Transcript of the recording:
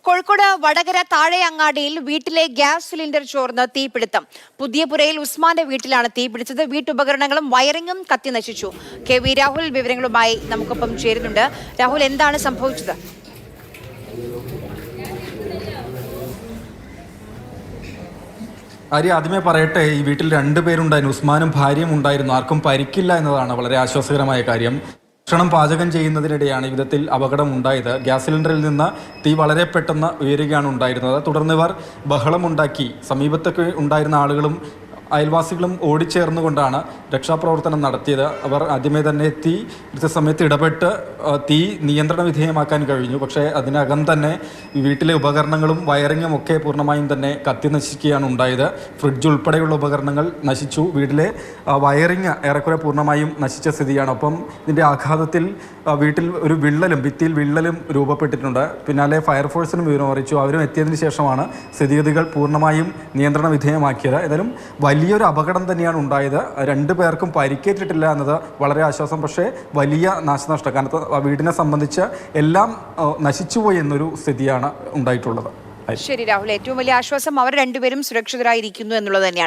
കോഴിക്കോട് വടകര താഴെയങ്ങാടിയിൽ വീട്ടിലെ gas cylinder ചോർന്ന് തീപിടുത്തം. പുതിയപുരയിൽ ഉസ്മാന്റെ വീട്ടിലാണ് തീപിടിച്ചത്. വീട്ടുപകരണങ്ങളും വയറിങ്ങും കത്തി നശിച്ചു. KV രാഹുൽ വിവരങ്ങളുമായി നമുക്കൊപ്പം ചേരുന്നുണ്ട്. രാഹുൽ, എന്താണ് സംഭവിച്ചത്? ആദ്യമേ പറയട്ടെ, ഈ വീട്ടിൽ രണ്ടുപേരുണ്ടായിരുന്നു, ഉസ്മാനും ഭാര്യയും ഉണ്ടായിരുന്നു. ആർക്കും പരിക്കില്ല എന്നതാണ് വളരെ ആശ്വാസകരമായ കാര്യം. ഭക്ഷണം പാചകം ചെയ്യുന്നതിനിടെയാണ് ഈ വിധത്തിൽ അപകടം ഉണ്ടായത്. ഗ്യാസ് സിലിണ്ടറിൽ നിന്ന് തീ വളരെ പെട്ടെന്ന് ഉയരുകയാണ് ഉണ്ടായിരുന്നത്. തുടർന്ന് ഇവർ ബഹളമുണ്ടാക്കി. സമീപത്തൊക്കെ ഉണ്ടായിരുന്ന ആളുകളും അയൽവാസികളും ഓടിച്ചേർന്നുകൊണ്ടാണ് രക്ഷാപ്രവർത്തനം നടത്തിയത്. അവർ ആദ്യമേ തന്നെ എത്തി കൃത്യസമയത്ത് ഇടപെട്ട് തീ നിയന്ത്രണ വിധേയമാക്കാൻ കഴിഞ്ഞു. പക്ഷേ അതിനകം തന്നെ വീട്ടിലെ ഉപകരണങ്ങളും വയറിങ്ങും ഒക്കെ പൂർണ്ണമായും തന്നെ കത്തി നശിക്കുകയാണ് ഉണ്ടായത്. ഫ്രിഡ്ജ് ഉൾപ്പെടെയുള്ള ഉപകരണങ്ങൾ നശിച്ചു. വീട്ടിലെ വയറിങ് ഏറെക്കുറെ പൂർണ്ണമായും നശിച്ച സ്ഥിതിയാണ്. ഒപ്പം ഇതിൻ്റെ ആഘാതത്തിൽ വീട്ടിൽ ഒരു ഭിത്തിയിൽ വിള്ളലും രൂപപ്പെട്ടിട്ടുണ്ട്. പിന്നാലെ ഫയർഫോഴ്സിനും വിവരം അറിയിച്ചു. അവരും എത്തിയതിന് ശേഷമാണ് സ്ഥിതിഗതികൾ പൂർണ്ണമായും നിയന്ത്രണ വിധേയമാക്കിയത്. ഏതായാലും വലിയൊരു അപകടം തന്നെയാണ് ഉണ്ടായത്. രണ്ടു പേർക്കും പരിക്കേറ്റിട്ടില്ല എന്നത് വളരെ ആശ്വാസം. പക്ഷേ വലിയ നാശനഷ്ടം, കാരണം വീടിനെ സംബന്ധിച്ച് എല്ലാം നശിച്ചുപോയി എന്നൊരു സ്ഥിതിയാണ് ഉണ്ടായിട്ടുള്ളത്. ശരി രാഹുൽ, ഏറ്റവും വലിയ ആശ്വാസം അവർ രണ്ടുപേരും സുരക്ഷിതരായിരിക്കുന്നു എന്നുള്ളത് തന്നെയാണ്.